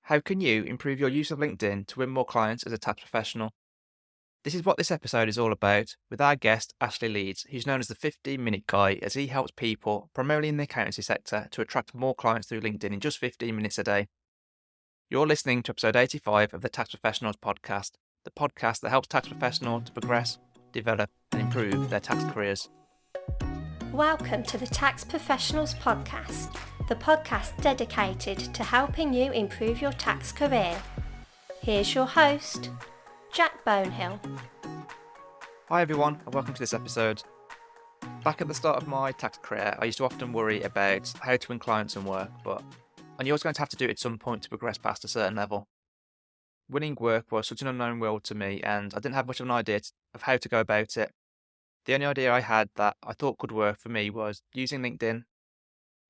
How can you improve your use of LinkedIn to win more clients as a tax professional? This is what this episode is all about with our guest, Ashley Leeds, who's known as the 15-minute guy as he helps people, primarily in the accountancy sector, to attract more clients through LinkedIn in just 15 minutes a day. You're listening to episode 85 of the Tax Professionals podcast, the podcast that helps tax professionals to progress, develop, and improve their tax careers. Welcome to the Tax Professionals podcast, the podcast dedicated to helping you improve your tax career. Here's your host, Jack Bonehill. Hi everyone, and welcome to this episode. Back at the start of my tax career, I used to often worry about how to win clients and work, but I knew I was going to have to do it at some point to progress past a certain level. Winning work was such an unknown world to me, and I didn't have much of an idea of how to go about it. The only idea I had that I thought could work for me was using LinkedIn.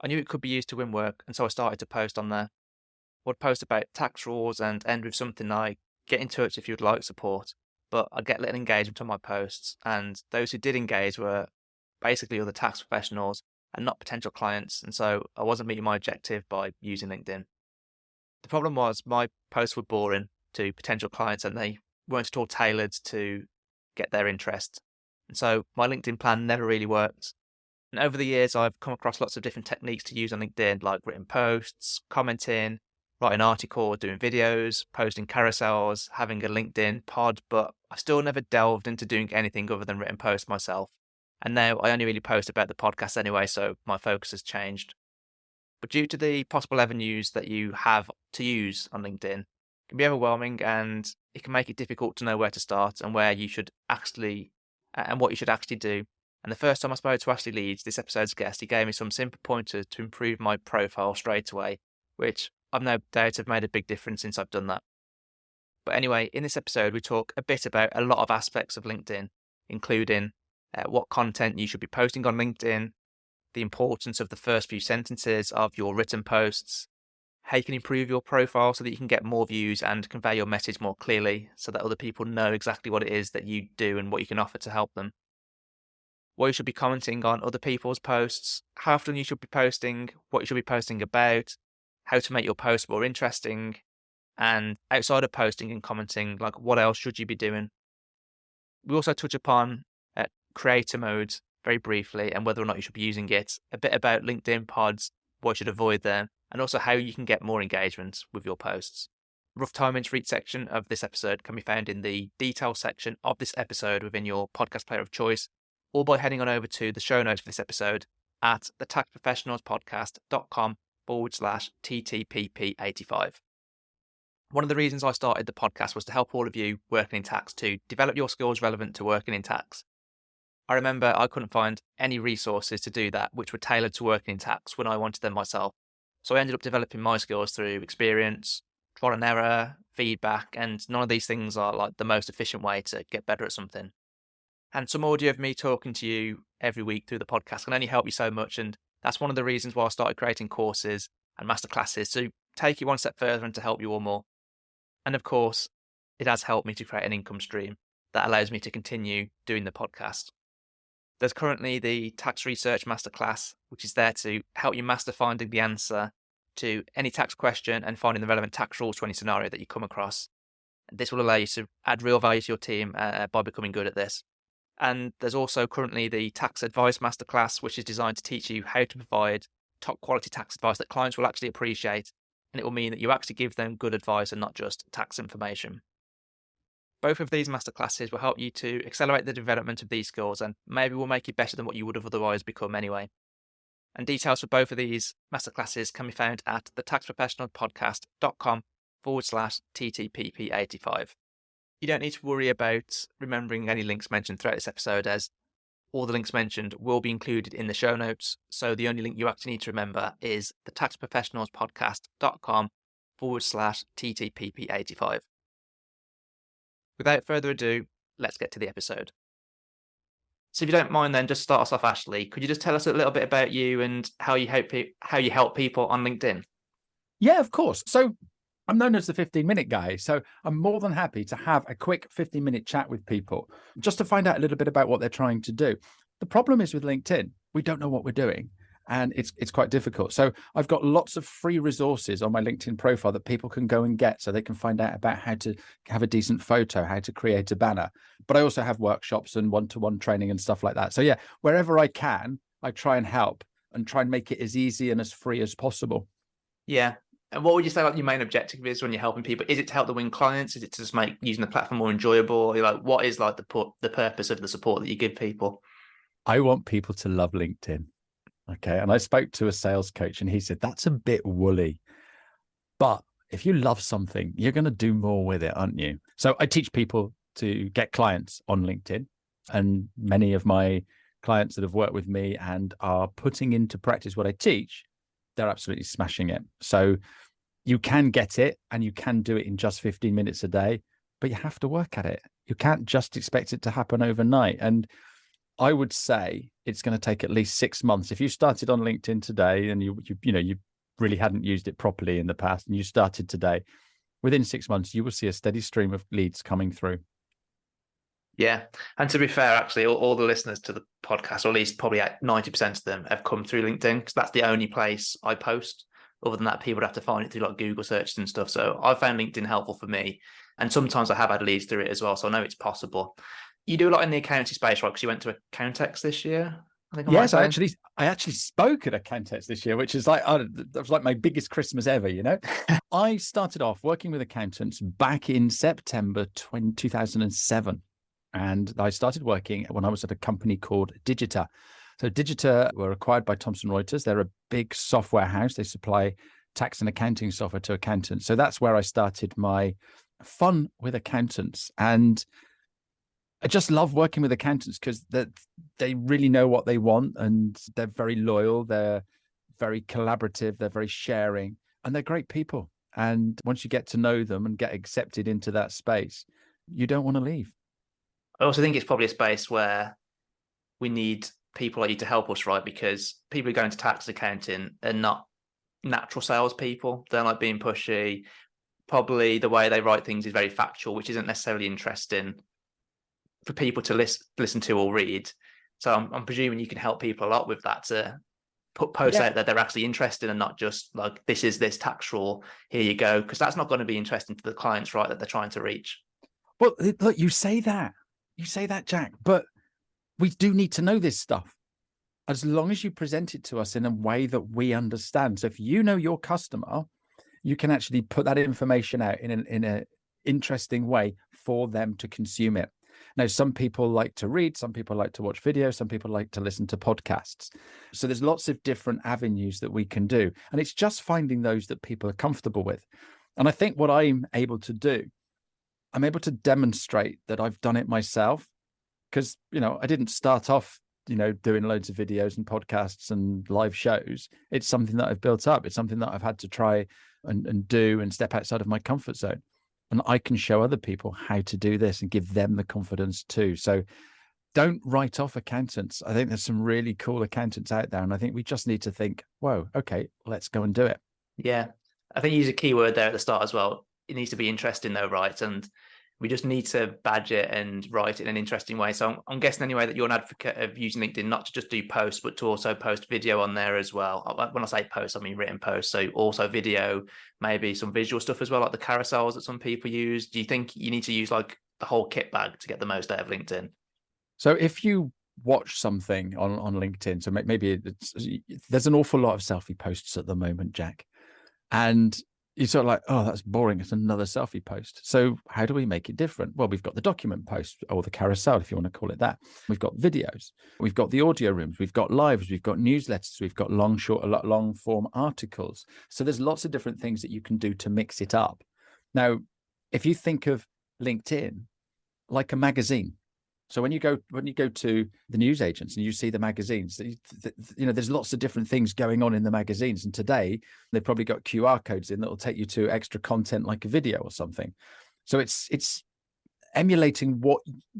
I knew it could be used to win work, and so I started to post on there. I would post about tax rules and end with something like, get in touch if you'd like support, but I'd get little engagement on my posts, and those who did engage were basically other tax professionals and not potential clients, and so I wasn't meeting my objective by using LinkedIn. The problem was my posts were boring to potential clients and they weren't at all tailored to get their interest. And so my LinkedIn plan never really worked. And over the years, I've come across lots of different techniques to use on LinkedIn, like written posts, commenting, writing articles, doing videos, posting carousels, having a LinkedIn pod, but I've still never delved into doing anything other than written posts myself. And now I only really post about the podcast anyway, so my focus has changed. But due to the possible avenues that you have to use on LinkedIn, it can be overwhelming and it can make it difficult to know where to start and where you should actually and what you should actually do. And the first time I spoke to Ashley Leeds, this episode's guest, he gave me some simple pointers to improve my profile straight away, which I've no doubt have made a big difference since I've done that. But anyway, in this episode, we talk a bit about a lot of aspects of LinkedIn, including what content you should be posting on LinkedIn, the importance of the first few sentences of your written posts, how you can improve your profile so that you can get more views and convey your message more clearly so that other people know exactly what it is that you do and what you can offer to help them. What you should be commenting on other people's posts, how often you should be posting, what you should be posting about, how to make your post more interesting, and outside of posting and commenting, like what else should you be doing? We also touch upon creator mode very briefly and whether or not you should be using it, a bit about LinkedIn pods, what you should avoid there, and also how you can get more engagement with your posts. Rough timings for each section of this episode can be found in the details section of this episode within your podcast player of choice, or by heading on over to the show notes for this episode at thetaxprofessionalspodcast.com/TTPP85. One of the reasons I started the podcast was to help all of you working in tax to develop your skills relevant to working in tax. I remember I couldn't find any resources to do that which were tailored to working in tax when I wanted them myself. So I ended up developing my skills through experience, trial and error, feedback, and none of these things are like the most efficient way to get better at something. And some audio of me talking to you every week through the podcast can only help you so much, and that's one of the reasons why I started creating courses and masterclasses to take you one step further and to help you all more. And of course, it has helped me to create an income stream that allows me to continue doing the podcast. There's currently the Tax Research Masterclass, which is there to help you master finding the answer to any tax question and finding the relevant tax rules to any scenario that you come across. This will allow you to add real value to your team by becoming good at this. And there's also currently the Tax Advice Masterclass, which is designed to teach you how to provide top quality tax advice that clients will actually appreciate. And it will mean that you actually give them good advice and not just tax information. Both of these masterclasses will help you to accelerate the development of these skills and maybe will make you better than what you would have otherwise become anyway. And details for both of these masterclasses can be found at thetaxprofessionalspodcast.com/TTPP85. You don't need to worry about remembering any links mentioned throughout this episode, as all the links mentioned will be included in the show notes. So the only link you actually need to remember is thetaxprofessionalspodcast.com/TTPP85. Without further ado, let's get to the episode. So if you don't mind then, just start us off, Ashley. Could you just tell us a little bit about you and how you help people on LinkedIn? Yeah, of course. So I'm known as the 15-minute guy, so I'm more than happy to have a quick 15-minute chat with people just to find out a little bit about what they're trying to do. The problem is with LinkedIn, we don't know what we're doing. and it's quite difficult. So I've got lots of free resources on my LinkedIn profile that people can go and get, so they can find out about how to have a decent photo, how to create a banner. But I also have workshops and one-to-one training and stuff like that. So yeah, wherever I can, I try and help and try and make it as easy and as free as possible. Yeah. And what would you say like your main objective is when you're helping people? Is it to help them win clients? Is it to just make using the platform more enjoyable? Like, what is like the purpose of the support that you give people? I want people to love LinkedIn. Okay. And I spoke to a sales coach and he said, that's a bit woolly. But if you love something, you're going to do more with it, aren't you? So I teach people to get clients on LinkedIn. And many of my clients that have worked with me and are putting into practice what I teach, they're absolutely smashing it. So you can get it and you can do it in just 15 minutes a day, but you have to work at it. You can't just expect it to happen overnight. And I would say it's going to take at least 6 months. If you started on LinkedIn today and you really hadn't used it properly in the past and you started today, within 6 months, you will see a steady stream of leads coming through. Yeah. And to be fair, actually, all the listeners to the podcast, or at least probably 90% of them, have come through LinkedIn, because that's the only place I post. Other than that, people would have to find it through like Google searches and stuff. So I found LinkedIn helpful for me. And sometimes I have had leads through it as well. So I know it's possible. You do a lot in the accounting space, right? Because you went to Accountex this year. I think Yes, I actually spoke at Accountex this year, which is like, that was like my biggest Christmas ever, you know. I started off working with accountants back in September 2007. And I started working when I was at a company called Digita. So Digita were acquired by Thomson Reuters. They're a big software house. They supply tax and accounting software to accountants. So that's where I started my fun with accountants. And I just love working with accountants because they really know what they want and they're very loyal. They're very collaborative. They're very sharing and they're great people. And once you get to know them and get accepted into that space, you don't want to leave. I also think it's probably a space where we need people like you to help us, right? Because people who go into tax accounting are not natural salespeople. They're like being pushy. Probably the way they write things is very factual, which isn't necessarily interesting for people to listen to or read. So I'm presuming you can help people a lot with that, to put posts out that they're actually interested and not just like, this is this tax rule, here you go. Because that's not going to be interesting to the clients, right, that they're trying to reach. Well, look, you say that, Jack, but we do need to know this stuff as long as you present it to us in a way that we understand. So if you know your customer, you can actually put that information out in an interesting way for them to consume it. Now, some people like to read, some people like to watch videos, some people like to listen to podcasts. So there's lots of different avenues that we can do. And it's just finding those that people are comfortable with. And I think what I'm able to do, I'm able to demonstrate that I've done it myself, because, I didn't start off, doing loads of videos and podcasts and live shows. It's something that I've built up. It's something that I've had to try and do and step outside of my comfort zone. And I can show other people how to do this and give them the confidence too. So don't write off accountants. I think there's some really cool accountants out there. And I think we just need to think, whoa, okay, let's go and do it. Yeah. I think you use a key word there at the start as well. It needs to be interesting though, right? And we just need to badge it and write it in an interesting way. So I'm guessing anyway that you're an advocate of using LinkedIn, not to just do posts, but to also post video on there as well. When I say posts, I mean written posts. So also video, maybe some visual stuff as well, like the carousels that some people use. Do you think you need to use like the whole kit bag to get the most out of LinkedIn? So if you watch something on LinkedIn, so maybe there's an awful lot of selfie posts at the moment, Jack. And you're sort of like, oh, that's boring. It's another selfie post. So how do we make it different? Well, we've got the document post, or the carousel, if you want to call it that. We've got videos. We've got the audio rooms. We've got lives. We've got newsletters. We've got long form articles. So there's lots of different things that you can do to mix it up. Now, if you think of LinkedIn like a magazine, so when you go to the news agents and you see the magazines, there's lots of different things going on in the magazines. And today they've probably got QR codes in that will take you to extra content like a video or something. So it's emulating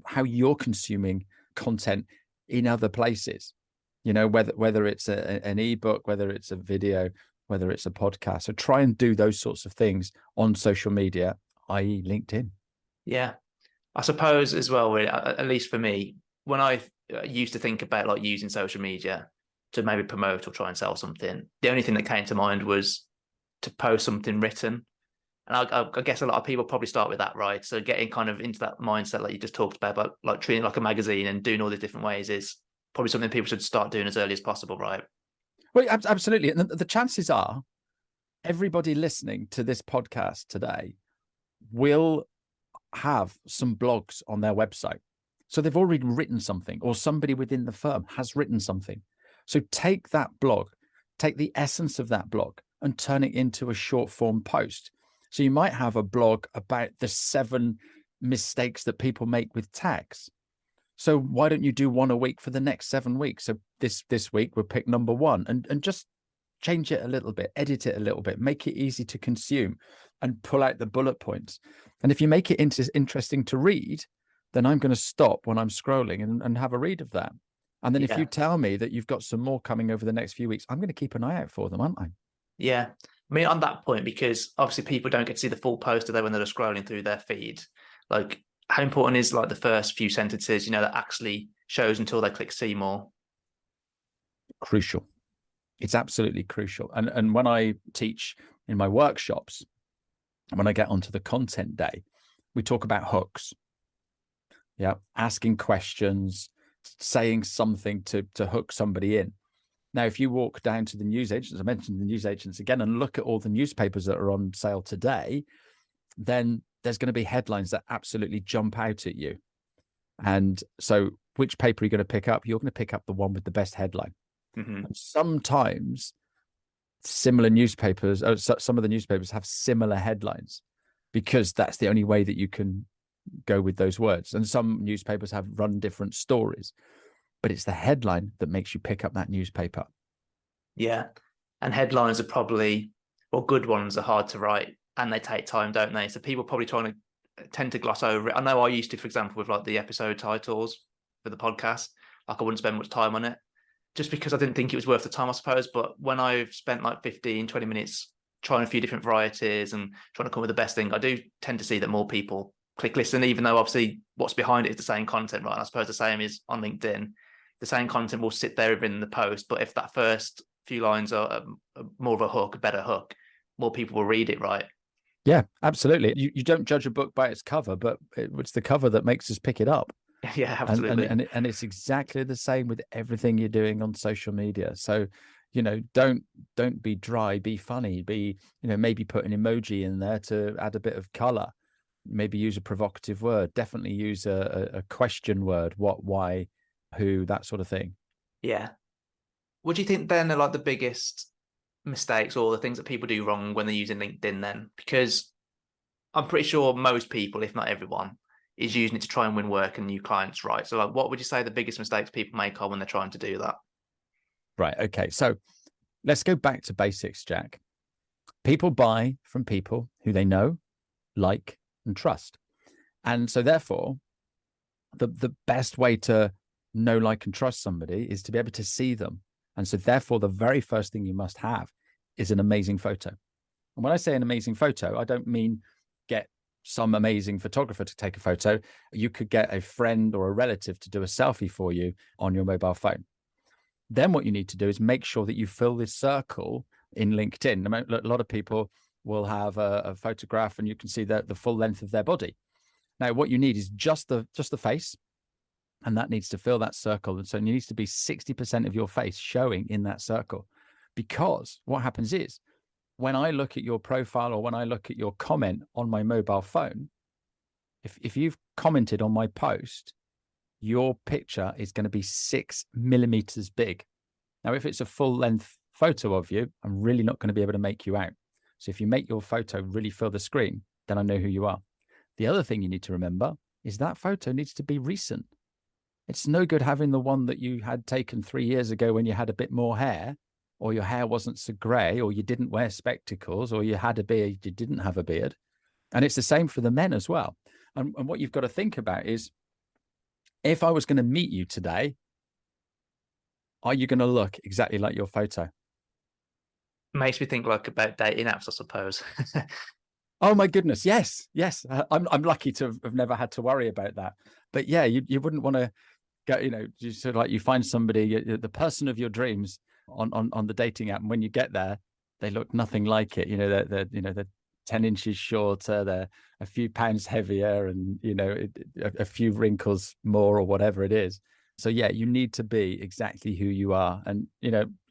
how you're consuming content in other places. Whether it's an ebook, whether it's a video, whether it's a podcast. So try and do those sorts of things on social media, i.e. LinkedIn. Yeah. I suppose as well, at least for me, when I used to think about like using social media, to maybe promote or try and sell something. The only thing that came to mind was to post something written. And I guess a lot of people probably start with that, right? So getting kind of into that mindset like you just talked about like treating it like a magazine and doing all these different ways is probably something people should start doing as early as possible, right? Well, absolutely. And the chances are everybody listening to this podcast today will have some blogs on their website. So they've already written something, or somebody within the firm has written something. So take that blog, take the essence of that blog and turn it into a short form post. So you might have a blog about the 7 mistakes that people make with tax. So why don't you do one a week for the next 7 weeks? So this week we'll pick number 1 and just change it a little bit, edit it a little bit, make it easy to consume and pull out the bullet points. And if you make it interesting to read, then I'm going to stop when I'm scrolling and have a read of that. And then if you tell me that you've got some more coming over the next few weeks, I'm going to keep an eye out for them, aren't I? Yeah. I mean, on that point, because obviously people don't get to see the full post today when they're scrolling through their feed. Like, how important is like the first few sentences, that actually shows until they click see more? Crucial. It's absolutely crucial. And when I teach in my workshops, when I get onto the content day, we talk about hooks. Yeah. Asking questions, saying something to hook somebody in. Now, if you walk down to the newsagents, I mentioned the newsagents again, and look at all the newspapers that are on sale today, then there's going to be headlines that absolutely jump out at you. And so which paper are you going to pick up? You're going to pick up the one with the best headline. Mm-hmm. And sometimes similar newspapers, some of the newspapers have similar headlines because that's the only way that you can go with those words. And some newspapers have run different stories. But it's the headline that makes you pick up that newspaper. Yeah. And headlines are probably, well, good ones are hard to write and they take time, don't they? So people probably tend to gloss over it. I know I used to, for example, with like the episode titles for the podcast, like I wouldn't spend much time on it just because I didn't think it was worth the time, I suppose. But when I've spent like 15, 20 minutes trying a few different varieties and trying to come up with the best thing, I do tend to see that more people click listen, even though obviously what's behind it is the same content, right? And I suppose the same is on LinkedIn. The same content will sit there in the post, but if that first few lines are more of a hook, a better hook, more people will read it, right? Yeah, absolutely. You don't judge a book by its cover, but it's the cover that makes us pick it up. Yeah, absolutely. And it's exactly the same with everything you're doing on social media. So, don't be dry, be funny, maybe put an emoji in there to add a bit of color. Maybe use a provocative word. Definitely use a question word. What, why, who, that sort of thing. Yeah. What do you think then are like the biggest mistakes or the things that people do wrong when they're using LinkedIn then? Because I'm pretty sure most people, if not everyone, is using it to try and win work and new clients, right? So like, what would you say the biggest mistakes people make are when they're trying to do that? Right. Okay. So let's go back to basics, Jack. People buy from people who they know, like, and trust. And so therefore, the best way to know, like, and trust somebody is to be able to see them. And so therefore, the very first thing you must have is an amazing photo. And when I say an amazing photo, I don't mean get some amazing photographer to take a photo. You could get a friend or a relative to do a selfie for you on your mobile phone. Then what you need to do is make sure that you fill this circle in LinkedIn. A lot of people will have a photograph and you can see the full length of their body. Now, what you need is just the face, and that needs to fill that circle. And so it needs to be 60% of your face showing in that circle. Because what happens is when I look at your profile or when I look at your comment on my mobile phone, if you've commented on my post, your picture is going to be 6 millimeters big. Now, if it's a full length photo of you, I'm really not going to be able to make you out. So if you make your photo really fill the screen, then I know who you are. The other thing you need to remember is that photo needs to be recent. It's no good having the one that you had taken 3 years ago when you had a bit more hair, or your hair wasn't so gray, or you didn't wear spectacles, or you had a beard, you didn't have a beard. And it's the same for the men as well. And what you've got to think about is, if I was going to meet you today, are you going to look exactly like your photo? Makes me think like about dating apps, I suppose. Oh my goodness, yes. I'm lucky to have never had to worry about that. But yeah, you wouldn't want to you sort of like you find somebody, the person of your dreams on the dating app, and when you get there, they look nothing like it. They're 10 inches shorter, they're a few pounds heavier, and a few wrinkles more, or whatever it is. So yeah, you need to be exactly who you are. And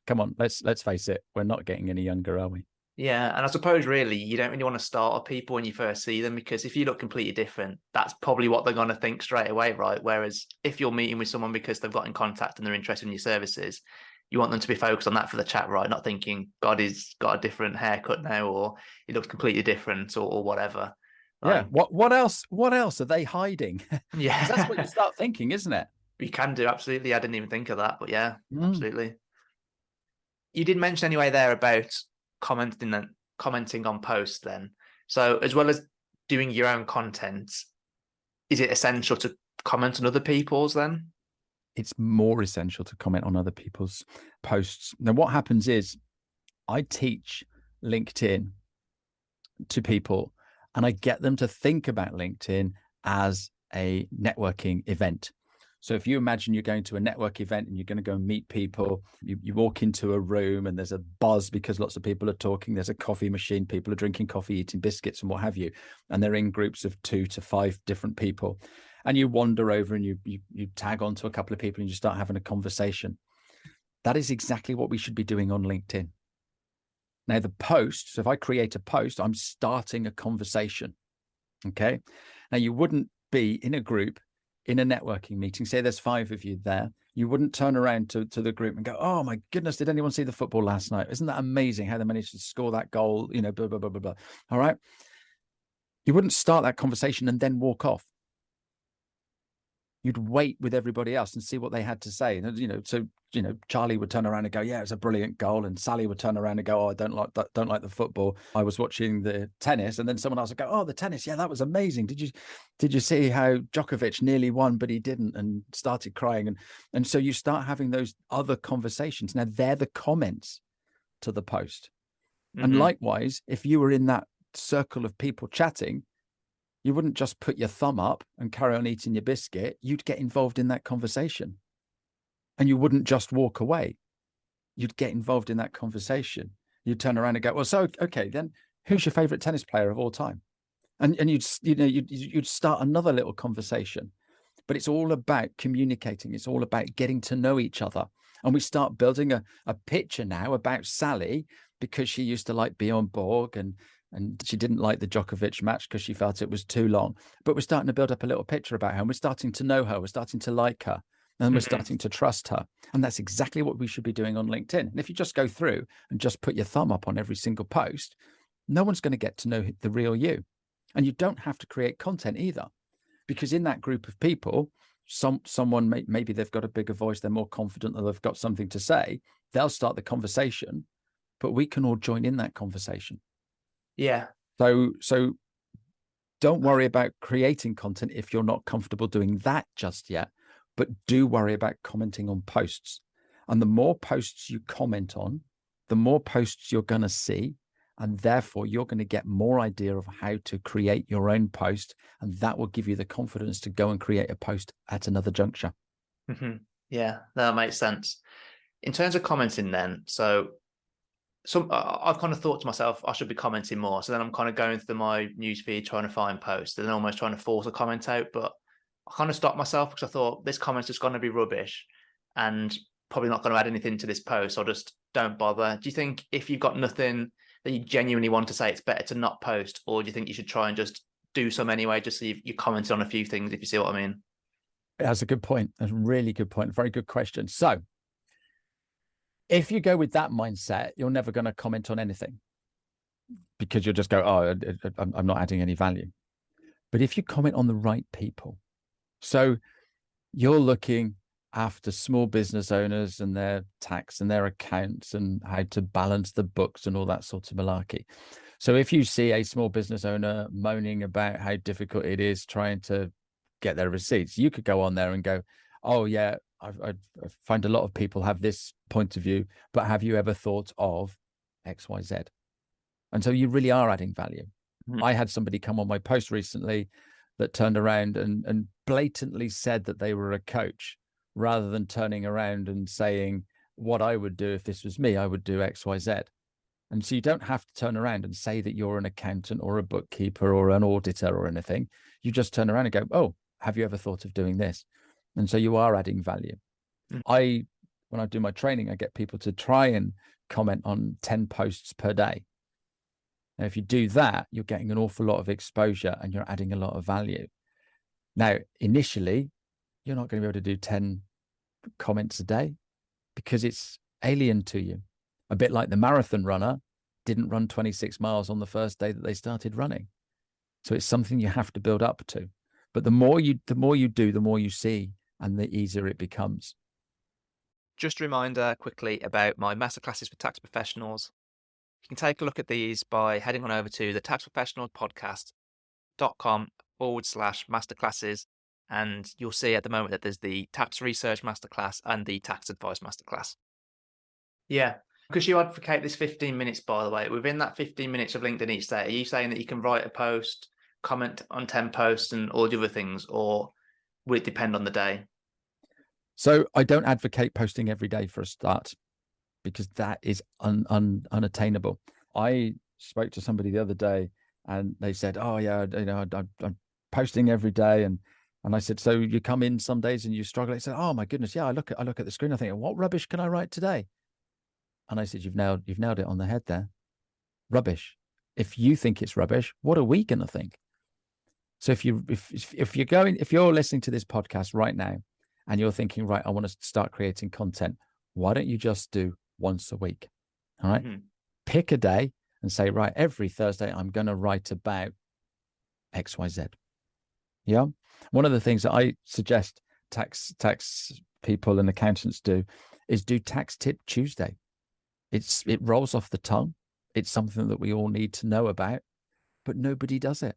come on, let's face it, we're not getting any younger, are we? Yeah, and I suppose really you don't really want to startle people when you first see them, because if you look completely different, that's probably what they're going to think straight away, right? Whereas if you're meeting with someone because they've got in contact and they're interested in your services, you want them to be focused on that for the chat, right? Not thinking, God, he's got a different haircut now, or he looks completely different, or whatever. Yeah. What else are they hiding? Yeah, That's what you start thinking, isn't it? you can do, absolutely. I didn't even think of that, but yeah, absolutely. You did mention anyway there about commenting on posts then. So as well as doing your own content, is it essential to comment on other people's then? It's more essential to comment on other people's posts. Now, what happens is I teach LinkedIn to people, and I get them to think about LinkedIn as a networking event. So if you imagine you're going to a network event and you're going to go and meet people, you walk into a room and there's a buzz because lots of people are talking. There's a coffee machine. People are drinking coffee, eating biscuits and what have you. And they're in groups of 2 to 5 different people. And you wander over and you tag onto a couple of people and you start having a conversation. That is exactly what we should be doing on LinkedIn. Now, the post, so if I create a post, I'm starting a conversation. Okay. Now, you wouldn't be in a group in a networking meeting, say there's 5 of you there, you wouldn't turn around to the group and go, oh my goodness, did anyone see the football last night? Isn't that amazing how they managed to score that goal? Blah, blah, blah, blah, blah. All right. You wouldn't start that conversation and then walk off. You'd wait with everybody else and see what they had to say. And, so Charlie would turn around and go, yeah, it was a brilliant goal. And Sally would turn around and go, oh, I don't like the football. I was watching the tennis. And then someone else would go, oh, the tennis. Yeah, that was amazing. Did you see how Djokovic nearly won, but he didn't, and started crying? And so you start having those other conversations. Now they're the comments to the post. Mm-hmm. And likewise, if you were in that circle of people chatting, you wouldn't just put your thumb up and carry on eating your biscuit. You'd get involved in that conversation. And you wouldn't just walk away. You'd get involved in that conversation. You'd turn around and go, well, so, okay, then who's your favorite tennis player of all time? And you'd start another little conversation. But it's all about communicating. It's all about getting to know each other. And we start building a picture now about Sally because she used to like Bjorn Borg and she didn't like the Djokovic match because she felt it was too long. But we're starting to build up a little picture about her, and we're starting to know her. We're starting to like her, and we're starting to trust her. And that's exactly what we should be doing on LinkedIn. And if you just go through and just put your thumb up on every single post, no one's going to get to know the real you. And you don't have to create content either, because in that group of people, someone maybe they've got a bigger voice, they're more confident, that they've got something to say. They'll start the conversation, but we can all join in that conversation. Yeah. So don't worry about creating content if you're not comfortable doing that just yet, but do worry about commenting on posts. And the more posts you comment on, the more posts you're going to see. And therefore, you're going to get more idea of how to create your own post. And that will give you the confidence to go and create a post at another juncture. Mm-hmm. Yeah, that makes sense. In terms of commenting then, so I've kind of thought to myself, I should be commenting more. So then I'm kind of going through my newsfeed, trying to find posts and then almost trying to force a comment out. But I kind of stopped myself because I thought this comment's just going to be rubbish and probably not going to add anything to this post. So I just don't bother. Do you think if you've got nothing that you genuinely want to say, it's better to not post? Or do you think you should try and just do some anyway, just so you commented on a few things, if you see what I mean? That's a good point. That's a really good point. Very good question. So if you go with that mindset, you're never going to comment on anything because you'll just go, oh, I'm not adding any value. But if you comment on the right people, so you're looking after small business owners and their tax and their accounts and how to balance the books and all that sort of malarkey. So if you see a small business owner moaning about how difficult it is trying to get their receipts, you could go on there and go, oh yeah, I find a lot of people have this point of view, but have you ever thought of X, Y, Z? And so you really are adding value. Mm-hmm. I had somebody come on my post recently that turned around and blatantly said that they were a coach rather than turning around and saying, what I would do if this was me, I would do X, Y, Z. And so you don't have to turn around and say that you're an accountant or a bookkeeper or an auditor or anything. You just turn around and go, oh, have you ever thought of doing this? And so you are adding value. When I do my training, I get people to try and comment on 10 posts per day. Now, if you do that, you're getting an awful lot of exposure and you're adding a lot of value. Now, initially, you're not going to be able to do 10 comments a day because it's alien to you. A bit like the marathon runner didn't run 26 miles on the first day that they started running. So it's something you have to build up to. But the more you do, the more you see, and the easier it becomes. Just a reminder quickly about my masterclasses for tax professionals. You can take a look at these by heading on over to the taxprofessionalspodcast.com/masterclasses. And you'll see at the moment that there's the tax research masterclass and the tax advice masterclass. Yeah, because you advocate this 15 minutes, by the way, within that 15 minutes of LinkedIn each day, are you saying that you can write a post, comment on 10 posts and all the other things, or will it depend on the day? So I don't advocate posting every day for a start, because that is unattainable. I spoke to somebody the other day and they said, oh yeah, I'm posting every day. And I said, so you come in some days and you struggle. They said, oh my goodness. Yeah. I look at the screen. I think, what rubbish can I write today? And I said, you've nailed it on the head there. Rubbish. If you think it's rubbish, what are we going to think? So if you're listening to this podcast right now and you're thinking, right, I want to start creating content, why don't you just do once a week? All right. Mm-hmm. Pick a day and say, right, every Thursday, I'm going to write about XYZ. Yeah. One of the things that I suggest tax people and accountants do is do Tax Tip Tuesday. It rolls off the tongue. It's something that we all need to know about, but nobody does it.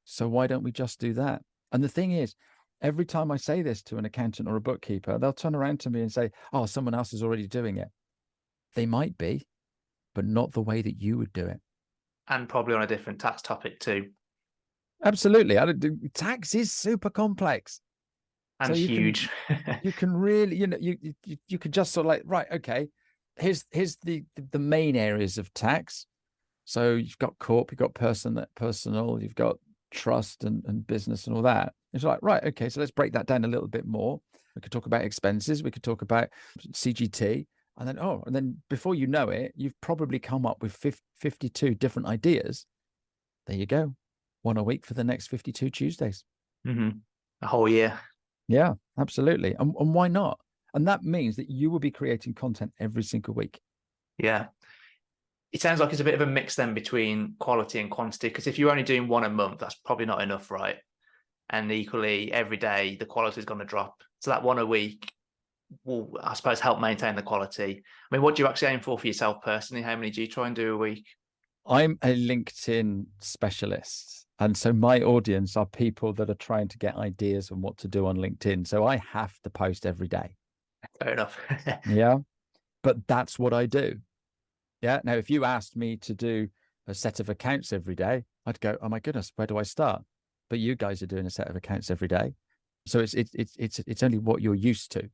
So why don't we just do that? And the thing is, every time I say this to an accountant or a bookkeeper, they'll turn around to me and say, oh, someone else is already doing it. They might be, but not the way that you would do it. And probably on a different tax topic too. Absolutely. Tax is super complex. And so huge. You can really, you could just sort of like, right, okay, here's the main areas of tax. So you've got corp, you've got personal, you've got trust and business and all that. It's like, right, okay, so let's break that down a little bit more. We could talk about expenses. We could talk about CGT. And then before you know it, you've probably come up with 52 different ideas. There you go. One a week for the next 52 Tuesdays. Mm-hmm. A whole year. Yeah, absolutely. And why not? And that means that you will be creating content every single week. Yeah. It sounds like it's a bit of a mix then between quality and quantity, because if you're only doing one a month, that's probably not enough, right? And equally, every day, the quality is going to drop. So that one a week will, I suppose, help maintain the quality. I mean, what do you actually aim for yourself personally? How many do you try and do a week? I'm a LinkedIn specialist. And so my audience are people that are trying to get ideas on what to do on LinkedIn. So I have to post every day. Fair enough. Yeah. But that's what I do. Yeah. Now, if you asked me to do a set of accounts every day, I'd go, oh my goodness, where do I start? But you guys are doing a set of accounts every day. So it's only what you're used to.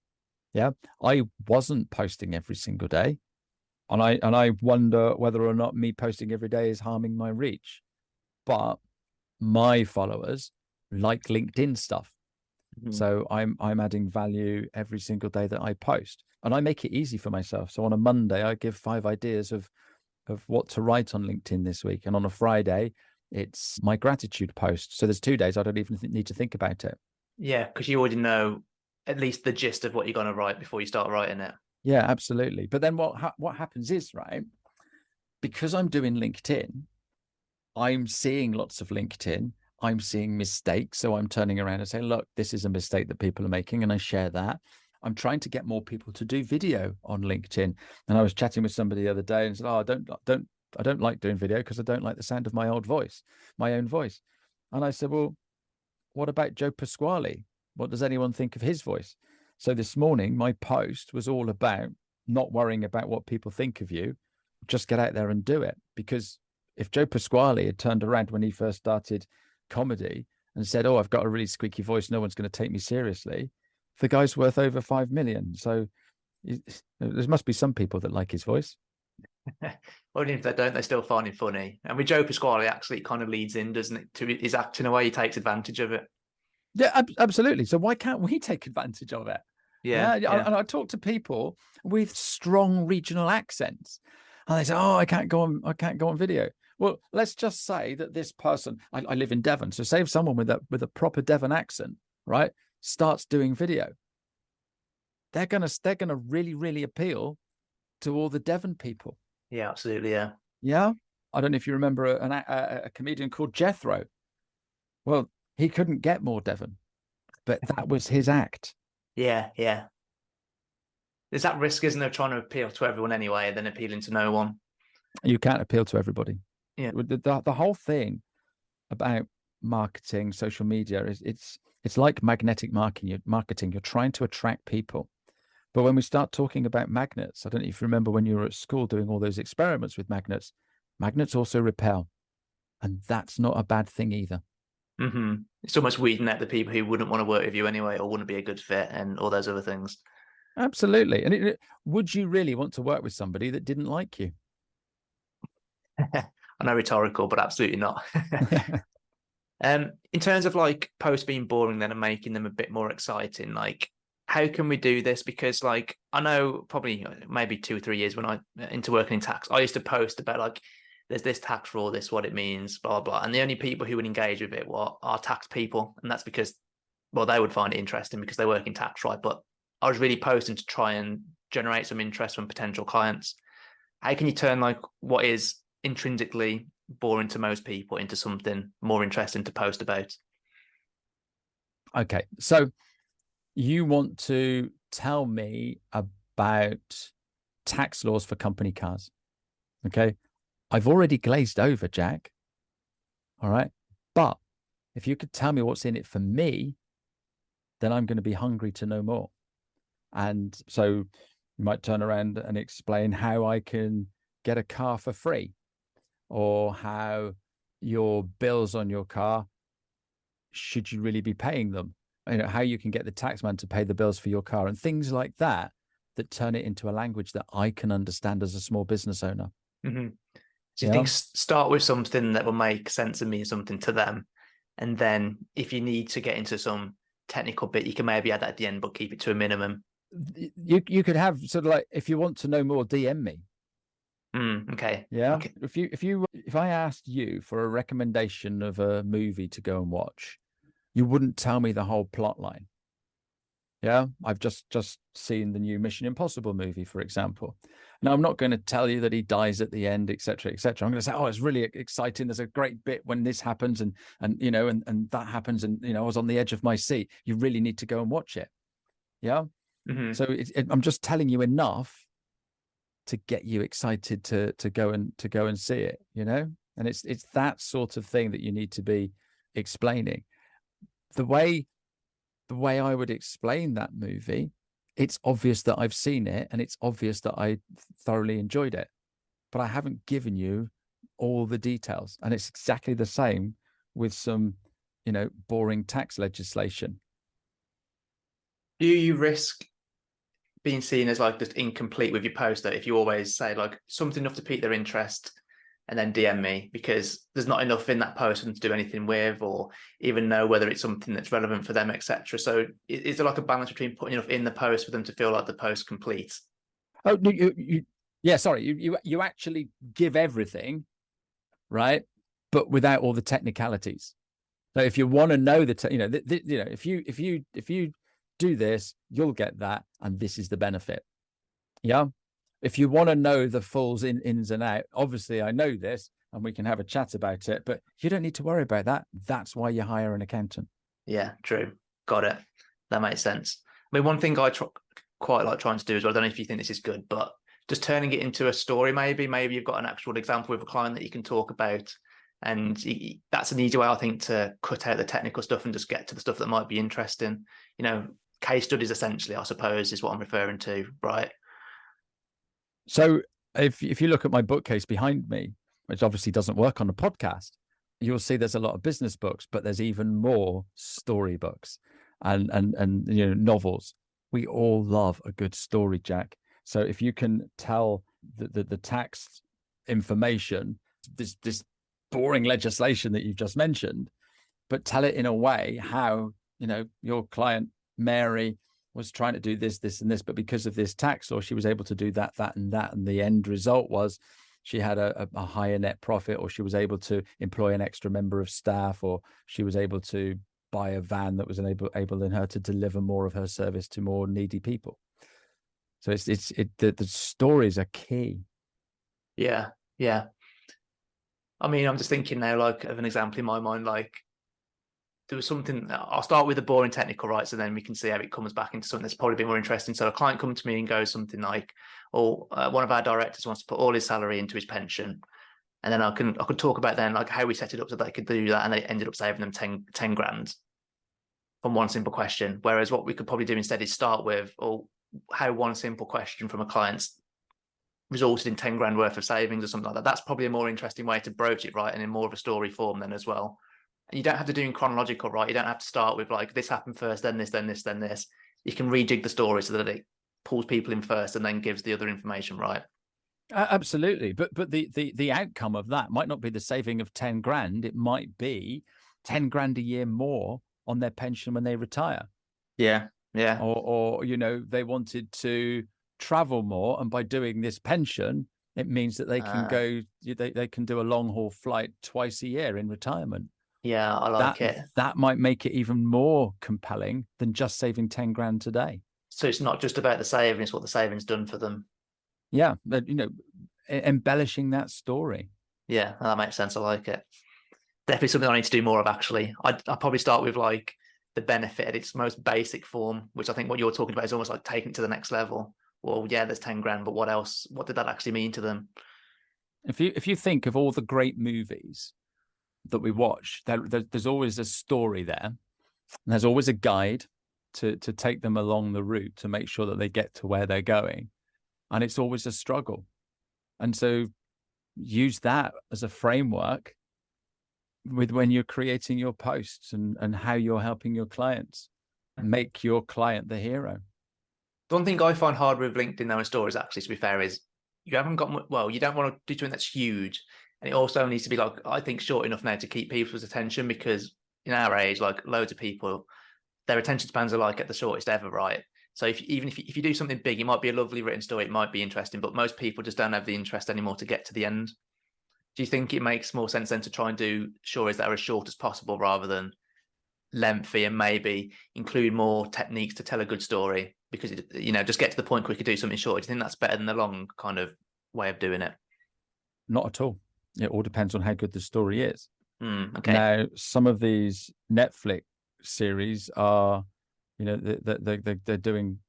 Yeah. I wasn't posting every single day. And I wonder whether or not me posting every day is harming my reach. But my followers like LinkedIn stuff. Mm-hmm. So I'm adding value every single day that I post. And I make it easy for myself. So on a Monday, I give 5 ideas of what to write on LinkedIn this week. And on a Friday, it's my gratitude post. So there's 2 days I don't even need to think about it. Yeah, because you already know at least the gist of what you're going to write before you start writing it. Yeah, absolutely. But then what happens is, right, because I'm doing LinkedIn, I'm seeing lots of LinkedIn. I'm seeing mistakes. So I'm turning around and saying, look, this is a mistake that people are making. And I share that. I'm trying to get more people to do video on LinkedIn. And I was chatting with somebody the other day and said, oh, I don't like doing video because I don't like the sound of my own voice. And I said, well, what about Joe Pasquale? What does anyone think of his voice? So this morning, my post was all about not worrying about what people think of you. Just get out there and do it. Because if Joe Pasquale had turned around when he first started comedy and said, oh, I've got a really squeaky voice, no one's going to take me seriously, the guy's worth over 5 million. So there must be some people that like his voice. Well, even if they don't, they still find it funny. And with Joe Pasquale, actually, it kind of leads in, doesn't it, to his act in a way. He takes advantage of it. Yeah, absolutely. So why can't we take advantage of it? Yeah. And I talk to people with strong regional accents, and they say, "Oh, I can't go on video." Well, let's just say that this person, I live in Devon, so say if someone with a proper Devon accent, right, starts doing video, they're gonna really, really appeal to all the Devon people. Yeah, absolutely. Yeah. Yeah. I don't know if you remember a comedian called Jethro. Well, he couldn't get more Devon, but that was his act. Yeah. There's that risk, isn't there, trying to appeal to everyone anyway, and then appealing to no one. You can't appeal to everybody. Yeah. The whole thing about marketing, social media is it's like magnetic marketing. You're trying to attract people. But when we start talking about magnets, I don't know if you remember when you were at school doing all those experiments with magnets also repel. And that's not a bad thing either. Mm-hmm. It's almost weeding out the people who wouldn't want to work with you anyway, or wouldn't be a good fit, and all those other things. Absolutely. And would you really want to work with somebody that didn't like you? I know, rhetorical, but absolutely not. In terms of like posts being boring then and making them a bit more exciting, like how can we do this? Because like I know probably maybe 2 or 3 years when I into working in tax, I used to post about like there's this tax rule, this what it means, blah blah. And the only people who would engage with it are tax people, and that's because they would find it interesting because they work in tax, right? But I was really posting to try and generate some interest from potential clients. How can you turn like what is intrinsically boring to most people into something more interesting to post about? Okay, so you want to tell me about tax laws for company cars. Okay, I've already glazed over, Jack. All right, but if you could tell me what's in it for me, then I'm going to be hungry to know more. And so you might turn around and explain how I can get a car for free, or how your bills on your car, should you really be paying them? You know, how you can get the taxman to pay the bills for your car, and things like that turn it into a language that I can understand as a small business owner. Mm-hmm. So you think start with something that will make sense and mean something to them, and then if you need to get into some technical bit, you can maybe add that at the end, but keep it to a minimum. You could have sort of like, if you want to know more, DM me. Okay. Yeah. Okay. If I asked you for a recommendation of a movie to go and watch, you wouldn't tell me the whole plot line. Yeah. I've just seen the new Mission Impossible movie, for example. Now, I'm not going to tell you that he dies at the end, etc., etc. I'm going to say, oh, it's really exciting. There's a great bit when this happens, and you know, and that happens, and you know, I was on the edge of my seat. You really need to go and watch it. Yeah. Mm-hmm. So I'm just telling you enough to get you excited to go and see it, you know. And it's that sort of thing that you need to be explaining. The way I would explain that movie, it's obvious that I've seen it, and it's obvious that I thoroughly enjoyed it, but I haven't given you all the details. And it's exactly the same with some, you know, boring tax legislation. Do you risk being seen as like just incomplete with your post, that if you always say like something enough to pique their interest and then DM me, because there's not enough in that post for them to do anything with, or even know whether it's something that's relevant for them, etc. So is there like a balance between putting enough in the post for them to feel like the post complete? Oh, you actually give everything, right? But without all the technicalities. So if you want to know if you do this, you'll get that, and this is the benefit. Yeah. If you want to know the fulls ins and out, obviously I know this, and we can have a chat about it, but you don't need to worry about that. That's why you hire an accountant. Yeah, true. Got it. That makes sense. I mean, one thing I quite like trying to do as well, I don't know if you think this is good, but just turning it into a story. Maybe you've got an actual example with a client that you can talk about, and that's an easy way, I think, to cut out the technical stuff and just get to the stuff that might be interesting. You know, case studies essentially, I suppose, is what I'm referring to, right? So if you look at my bookcase behind me, which obviously doesn't work on a podcast, you'll see there's a lot of business books, but there's even more story books. and novels. We all love a good story, Jack. So if you can tell the tax information, this boring legislation that you've just mentioned, but tell it in a way how, your client Mary was trying to do this, and this, but because of this tax law, she was able to do that, and that, and the end result was she had a higher net profit, or she was able to employ an extra member of staff, or she was able to buy a van that was enabling her to deliver more of her service to more needy people. So the stories are key. Yeah, yeah. I mean, I'm just thinking now, like, of an example in my mind, like, there was something, I'll start with the boring technical, right? So then we can see how it comes back into something that's probably a bit more interesting. So a client comes to me and goes something like, one of our directors wants to put all his salary into his pension. And then I could talk about then like how we set it up so they could do that. And they ended up saving them 10 grand from one simple question. Whereas what we could probably do instead is start with, how one simple question from a client's resulted in 10 grand worth of savings or something like that. That's probably a more interesting way to broach it, right? And in more of a story form then as well. And you don't have to do in chronological, right? You don't have to start with like this happened first, then this, then this, then this. You can rejig the story so that it pulls people in first and then gives the other information, right? Absolutely. But the outcome of that might not be the saving of 10 grand. It might be 10 grand a year more on their pension when they retire. Yeah. Yeah. Or they wanted to travel more, and by doing this pension, it means that they can go, they can do a long haul flight twice a year in retirement. Yeah, I like it. That might make it even more compelling than just saving 10 grand today. So it's not just about the savings, it's what the savings done for them. Yeah, but embellishing that story. Yeah, that makes sense. I like it. Definitely something I need to do more of, actually. I'll probably start with like the benefit at its most basic form, which I think what you're talking about is almost like taking it to the next level. Well, yeah, there's 10 grand, but what else? What did that actually mean to them? If you think of all the great movies that we watch, there's always a story there, and there's always a guide to take them along the route to make sure that they get to where they're going, and it's always a struggle. And so use that as a framework with when you're creating your posts and how you're helping your clients. Make your client the hero. The one thing I find hard with LinkedIn now and stories, actually, to be fair, is you haven't got, you don't want to do something that's huge. And it also needs to be, like, I think, short enough now to keep people's attention, because in our age, like, loads of people, their attention spans are like at the shortest ever, right? So if you do something big, it might be a lovely written story, it might be interesting, but most people just don't have the interest anymore to get to the end. Do you think it makes more sense then to try and do stories that are as short as possible rather than lengthy, and maybe include more techniques to tell a good story? Because just get to the point quicker, do something short. Do you think that's better than the long kind of way of doing it? Not at all. It all depends on how good the story is. Okay. Now, some of these Netflix series are, they're doing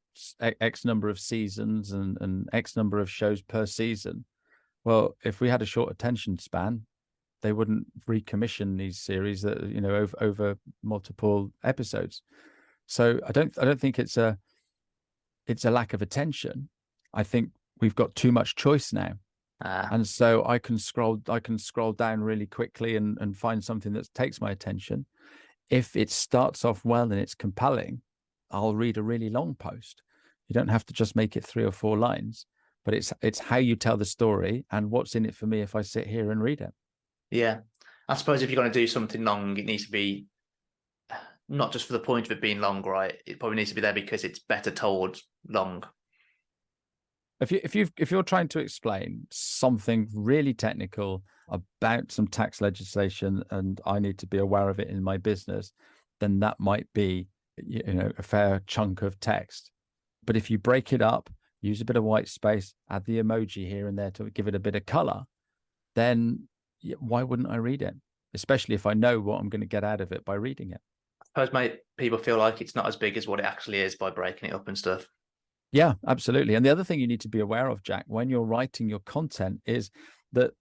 X number of seasons and X number of shows per season. Well, if we had a short attention span, they wouldn't recommission these series that over multiple episodes. So I don't think it's a lack of attention. I think we've got too much choice now. And so I can scroll down really quickly and find something that takes my attention. If it starts off well and it's compelling, I'll read a really long post. You don't have to just make it 3 or 4 lines, but it's how you tell the story and what's in it for me if I sit here and read it. Yeah. I suppose if you're going to do something long, it needs to be not just for the point of it being long, right? It probably needs to be there because it's better told long. If you're trying to explain something really technical about some tax legislation and I need to be aware of it in my business, then that might be a fair chunk of text. But if you break it up, use a bit of white space, add the emoji here and there to give it a bit of color, then why wouldn't I read it? Especially if I know what I'm going to get out of it by reading it. I suppose people feel like it's not as big as what it actually is by breaking it up and stuff. Yeah, absolutely. And the other thing you need to be aware of, Jack, when you're writing your content is that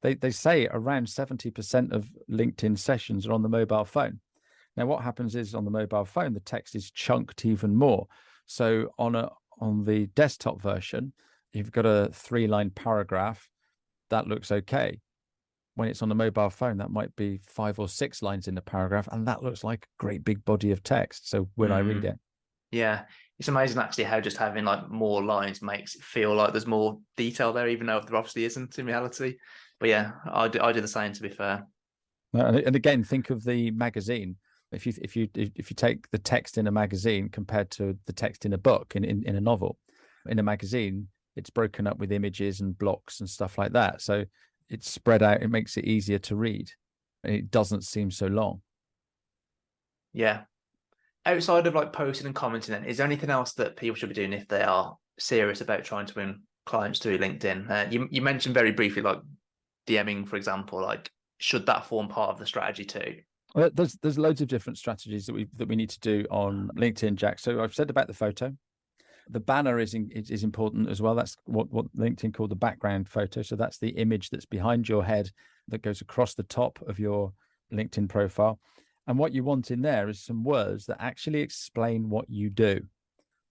they say around 70% of LinkedIn sessions are on the mobile phone. Now, what happens is on the mobile phone, the text is chunked even more. So on the desktop version, you've got a 3-line paragraph that looks okay. when it's on a mobile phone, that might be 5 or 6 lines in the paragraph, and that looks like a great big body of text. So when I read it, yeah, it's amazing actually how just having like more lines makes it feel like there's more detail there, even though there obviously isn't in reality. But yeah, I do the same, to be fair. and again, think of the magazine. If you take the text in a magazine compared to the text in a book, in a novel, in a magazine, it's broken up with images and blocks and stuff like that. So it's spread out. It makes it easier to read, and it doesn't seem so long. Yeah. Outside of like posting and commenting, then, is there anything else that people should be doing if they are serious about trying to win clients through LinkedIn? You mentioned very briefly like DMing, for example. Like, should that form part of the strategy too? Well, there's loads of different strategies that we need to do on LinkedIn, Jack. So I've said about the photo. The banner is important as well. That's what LinkedIn call the background photo. So that's the image that's behind your head that goes across the top of your LinkedIn profile. And what you want in there is some words that actually explain what you do.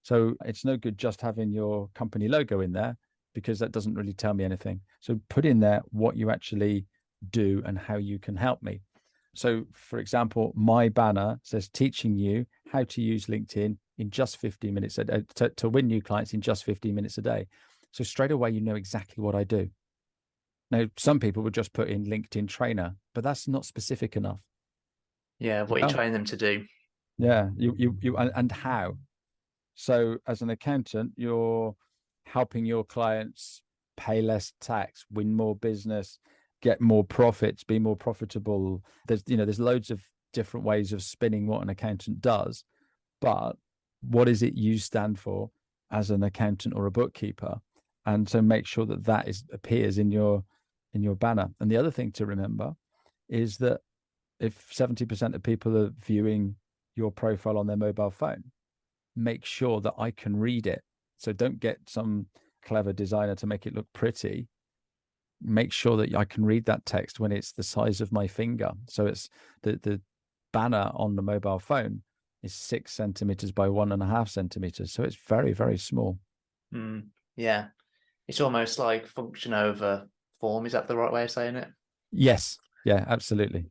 So it's no good just having your company logo in there, because that doesn't really tell me anything. So put in there what you actually do and how you can help me. So, for example, my banner says teaching you how to use LinkedIn in just 15 minutes to win new clients in just 15 minutes a day. So straight away, you know exactly what I do. Now, some people would just put in LinkedIn trainer, but that's not specific enough. Yeah, what you train them to do. Yeah, and how. So as an accountant, you're helping your clients pay less tax, win more business, get more profits, be more profitable. There's loads of different ways of spinning what an accountant does, but what is it you stand for as an accountant or a bookkeeper? And so make sure that appears in your banner. And the other thing to remember is that if 70% of people are viewing your profile on their mobile phone, make sure that I can read it. So don't get some clever designer to make it look pretty. Make sure that I can read that text when it's the size of my finger. So it's the banner on the mobile phone is 6 centimeters by 1.5 centimeters. So it's very, very small. Yeah. It's almost like function over form. Is that the right way of saying it? Yes. Yeah, absolutely.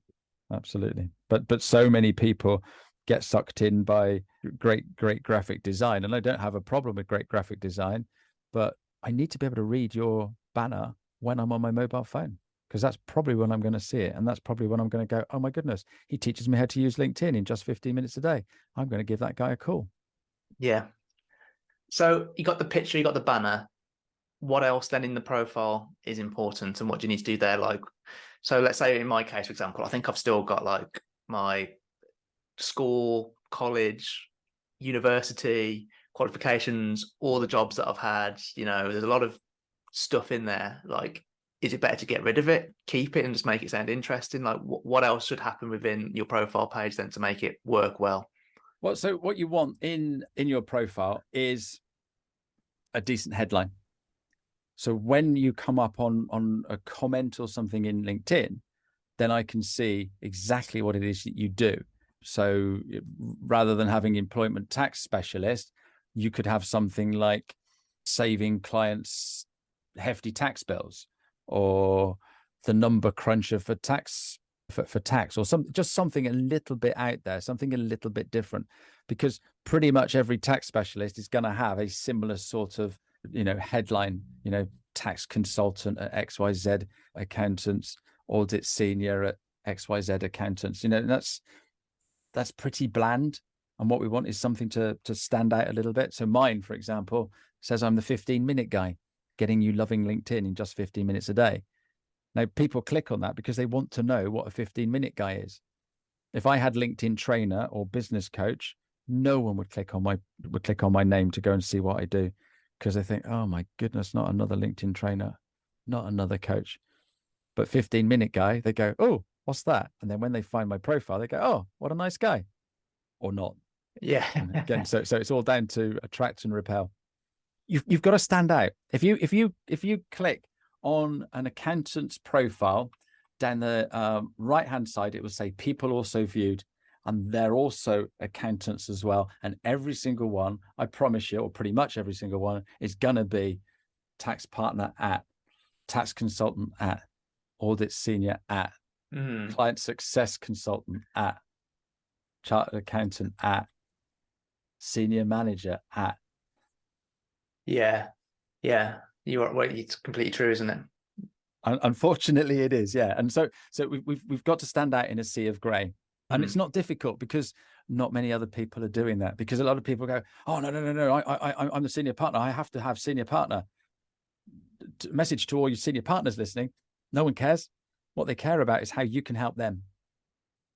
Absolutely. But so many people get sucked in by great graphic design. And I don't have a problem with great graphic design, but I need to be able to read your banner when I'm on my mobile phone, because that's probably when I'm going to see it. And that's probably when I'm going to go, oh my goodness, he teaches me how to use LinkedIn in just 15 minutes a day. I'm going to give that guy a call. Yeah. So you got the picture, you got the banner. What else then in the profile is important, and what do you need to do there? Like, so let's say in my case, for example, I think I've still got like my school, college, university, qualifications, all the jobs that I've had. There's a lot of stuff in there. Like, is it better to get rid of it, keep it, and just make it sound interesting? Like, what else should happen within your profile page then to make it work well? Well, so what you want in your profile is a decent headline. So when you come up on a comment or something in LinkedIn, then I can see exactly what it is that you do. So rather than having employment tax specialist, you could have something like saving clients hefty tax bills, or the number cruncher for tax, or just something a little bit out there, something a little bit different, because pretty much every tax specialist is going to have a similar sort of headline, tax consultant at XYZ accountants, audit senior at XYZ accountants. That's pretty bland. And what we want is something to stand out a little bit. So mine, for example, says I'm the 15-minute guy, getting you loving LinkedIn in just 15 minutes a day. Now, people click on that because they want to know what a 15-minute guy is. If I had LinkedIn trainer or business coach, no one would click on my name to go and see what I do, because they think, oh my goodness, not another LinkedIn trainer, not another coach. But 15-minute guy, they go, oh, what's that? And then when they find my profile, they go, oh, what a nice guy, or not. Yeah. Again, so it's all down to attract and repel. You've got to stand out. If you click on an accountant's profile, down the right-hand side, it will say people also viewed, and they're also accountants as well. And every single one, I promise you, or pretty much every single one, is going to be tax partner at, tax consultant at, audit senior at, client success consultant at, chartered accountant at, senior manager at. Yeah. It's completely true, isn't it? Unfortunately, it is. Yeah. And so we've got to stand out in a sea of grey. And it's not difficult because not many other people are doing that, because a lot of people go, oh, no, I'm the senior partner. I have to have senior partner. Message to all your senior partners listening. No one cares. What they care about is how you can help them.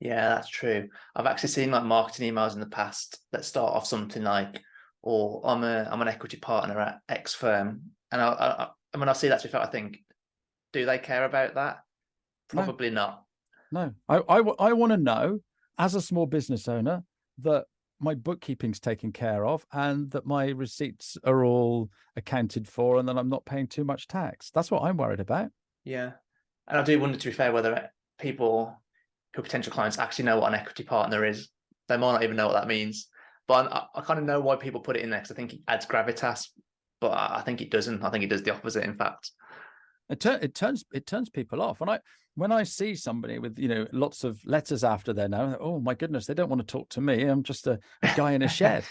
Yeah, that's true. I've actually seen like marketing emails in the past that start off something like, or I'm an equity partner at X firm. And when I see that stuff, I think, do they care about that? Probably not. No, I want to know, as a small business owner, that my bookkeeping's taken care of and that my receipts are all accounted for and that I'm not paying too much tax. That's what I'm worried about. Yeah. And I do wonder, to be fair, whether people who are potential clients actually know what an equity partner is. They might not even know what that means. But I kind of know why people put it in there, because I think it adds gravitas. But I think it doesn't. I think it does the opposite, in fact. It turns people off. And when I see somebody with, lots of letters after their name, oh my goodness, they don't want to talk to me. I'm just a guy in a shed,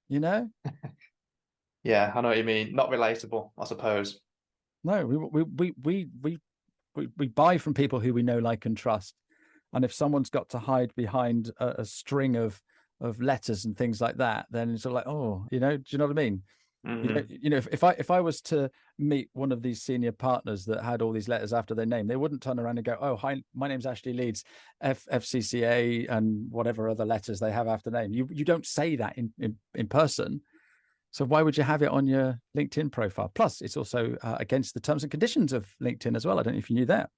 Yeah, I know what you mean. Not relatable, I suppose. No, we buy from people who we know, like, and trust. And if someone's got to hide behind a string of letters and things like that, then it's like, oh, do you know what I mean? If I was to meet one of these senior partners that had all these letters after their name, they wouldn't turn around and go, oh, hi, my name's Ashley Leeds, FCCA, and whatever other letters they have after name. You don't say that in person. So why would you have it on your LinkedIn profile? Plus, it's also against the terms and conditions of LinkedIn as well. I don't know if you knew that.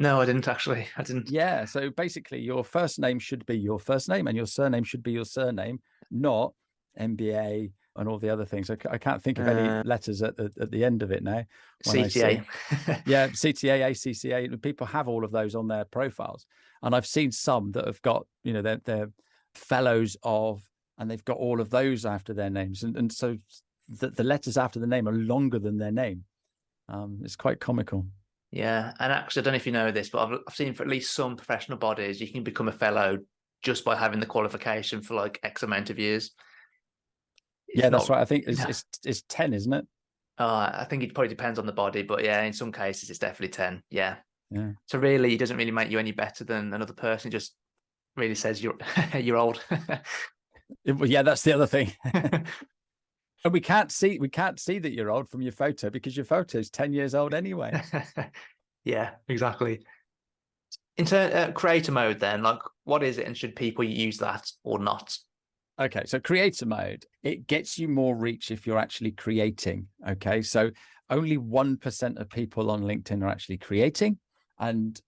No, I didn't actually. I didn't. Yeah. So basically, your first name should be your first name and your surname should be your surname, not MBA and all the other things. I can't think of any letters at the end of it now. CTA. Yeah, CTA, ACCA. People have all of those on their profiles. And I've seen some that have got, they're fellows of, and they've got all of those after their names. And so the letters after the name are longer than their name. It's quite comical. Yeah. And actually, I don't know if you know this, but I've seen for at least some professional bodies, you can become a fellow just by having the qualification for like X amount of years. That's right. I think it's 10, isn't it? I think it probably depends on the body, but yeah, in some cases it's definitely 10. Yeah. Yeah. So really, it doesn't really make you any better than another person. It just really says you're old. Yeah, that's the other thing. And we can't see that you're old from your photo, because your photo is 10 years old anyway. Yeah, exactly. Into creator mode then, like, what is it, and should people use that or not? Okay, so creator mode, it gets you more reach if you're actually creating. Okay, so only 1% of people on LinkedIn are actually creating, and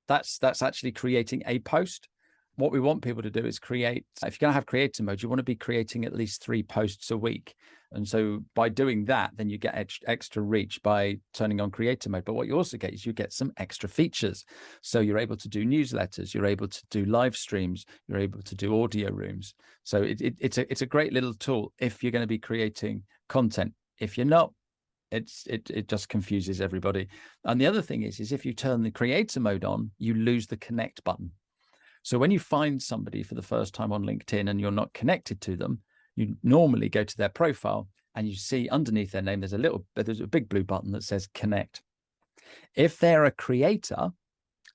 that's actually creating a post. What we want people to do is create. If you're going to have creator mode, you want to be creating at least 3 posts a week. And so by doing that, then you get extra reach by turning on creator mode. But what you also get is you get some extra features. So you're able to do newsletters, you're able to do live streams, you're able to do audio rooms. So it's a great little tool if you're going to be creating content. If you're not, it just confuses everybody. And the other thing is if you turn the creator mode on, you lose the connect button. So when you find somebody for the first time on LinkedIn and you're not connected to them, you normally go to their profile and you see underneath their name, there's a big blue button that says connect. If they're a creator,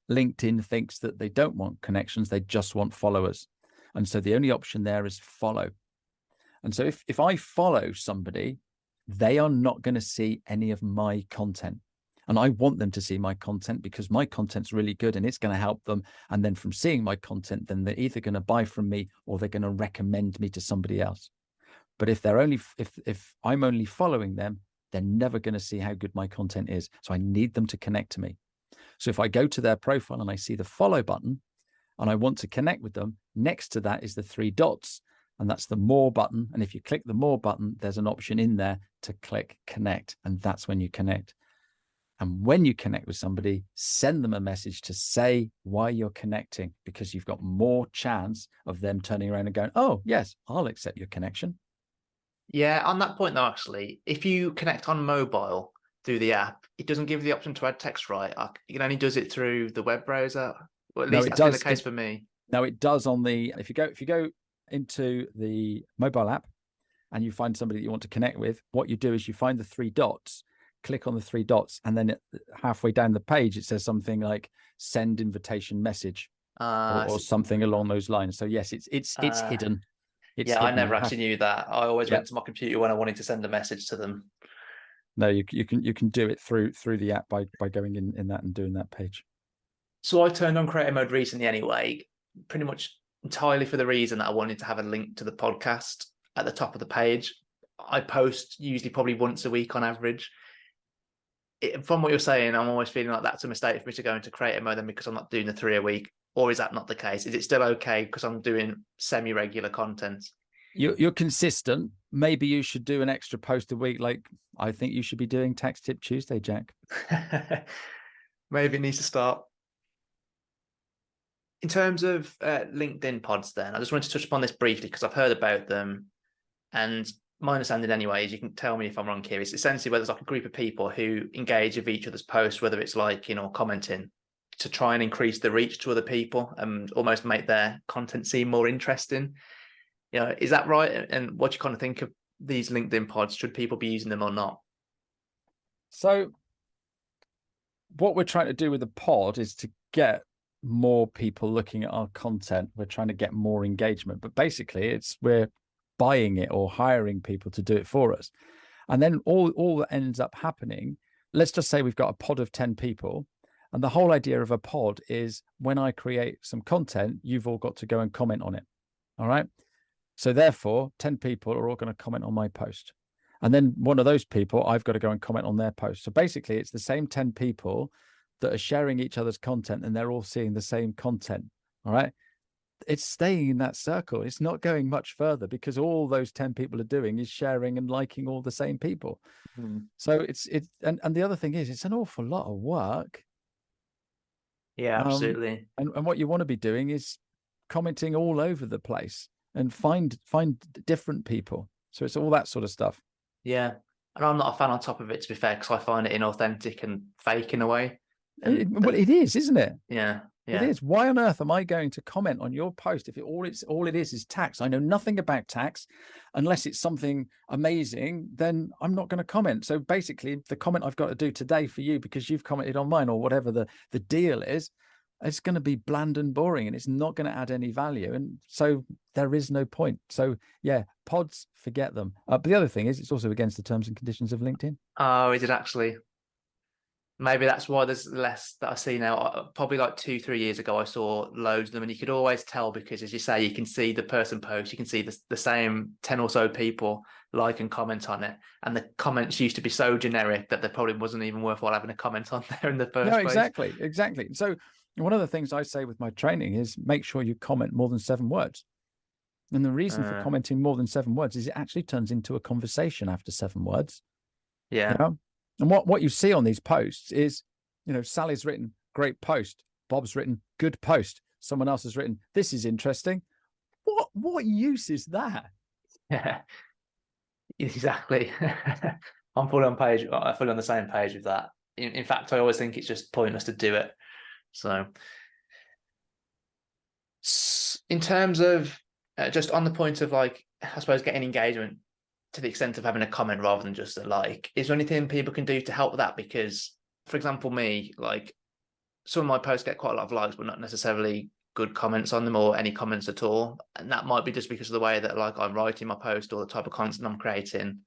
LinkedIn thinks that they don't want connections, they just want followers. And so the only option there is follow. And so if I follow somebody, they are not going to see any of my content. And I want them to see my content because my content's really good and it's going to help them. And then from seeing my content, then they're either going to buy from me or they're going to recommend me to somebody else. But if I'm only following them, they're never going to see how good my content is. So I need them to connect to me. So if I go to their profile and I see the follow button and I want to connect with them, next to that is the 3 dots. And that's the more button. And if you click the more button, there's an option in there to click connect. And that's when you connect. And when you connect with somebody, send them a message to say why you're connecting, because you've got more chance of them turning around and going, oh, yes, I'll accept your connection. Yeah, on that point though, actually, if you connect on mobile, through the app, it doesn't give you the option to add text, right? It only does it through the web browser. Well, at No, least it that's been the does. case for me. No, it does on the, if you go into the mobile app and you find somebody that you want to connect with, what you do is you find the three dots, click on the three dots, and then halfway down the page, it says something like send invitation message or something along those lines. So yes, it's hidden. It's I hidden. never actually knew that. I always Yeah. went to my computer when I wanted to send a message to them. No, you can do it through the app by going in that and doing that page. So I turned on creator mode recently anyway, pretty much entirely for the reason that I wanted to have a link to the podcast at the top of the page. I post usually probably once a week on average. From what you're saying, I'm always feeling like that's a mistake for me to go into creator mode then because I'm not doing the 3 a week. Or is that not the case? Is it still okay because I'm doing semi-regular content? You're consistent. Maybe you should do an extra post a week. Like I think you should be doing Tax Tip Tuesday, Jack. Maybe it needs to start. In terms of LinkedIn pods, then I just wanted to touch upon this briefly because I've heard about them, and my understanding anyway is, you can tell me if I'm wrong here, is essentially where there's like a group of people who engage with each other's posts, whether it's like, commenting, to try and increase the reach to other people and almost make their content seem more interesting. Is that right? And what do you kind of think of these LinkedIn pods? Should people be using them or not? So what we're trying to do with the pod is to get more people looking at our content. We're trying to get more engagement, but basically we're buying it or hiring people to do it for us. And then all that ends up happening, let's just say we've got a pod of 10 people. And the whole idea of a pod is when I create some content, you've all got to go and comment on it. All right. So therefore 10 people are all going to comment on my post. And then one of those people, I've got to go and comment on their post. So basically it's the same 10 people that are sharing each other's content and they're all seeing the same content. All right. It's staying in that circle. It's not going much further because all those 10 people are doing is sharing and liking all the same people. So and the other thing is, it's an awful lot of work. Yeah, absolutely. And what you want to be doing is commenting all over the place and find different people. So it's all that sort of stuff. Yeah. And I'm not a fan on top of it, to be fair, because I find it inauthentic and fake in a way. Well, it is, isn't it? Yeah. It is. Why on earth am I going to comment on your post if all it is tax? I know nothing about tax. Unless it's something amazing, then I'm not going to comment. So basically, the comment I've got to do today for you, because you've commented on mine or whatever the deal is, it's going to be bland and boring and it's not going to add any value. And so there is no point. So yeah, pods, forget them. But the other thing is, it's also against the terms and conditions of LinkedIn. Oh, is it actually? Maybe that's why there's less that I see now. Probably like 2-3 years ago, I saw loads of them, and you could always tell because, as you say, you can see the person post, you can see the same 10 or so people like and comment on it, and the comments used to be so generic that there probably wasn't even worthwhile having a comment on there in the first place. Exactly. So one of the things I say with my training is make sure you comment more than 7 words. And the reason for commenting more than 7 words is it actually turns into a conversation after 7 words. Yeah. And what you see on these posts is, Sally's written, great post. Bob's written, good post. Someone else has written, this is interesting. What use is that? Yeah, exactly. I'm fully on the same page with that. In fact, I always think it's just pointless to do it. So in terms of just on the point of, like, I suppose, getting engagement to the extent of having a comment rather than just a like, is there anything people can do to help with that? Because, for example, me, like, some of my posts get quite a lot of likes, but not necessarily good comments on them or any comments at all. And that might be just because of the way that, like, I'm writing my post or the type of content I'm creating.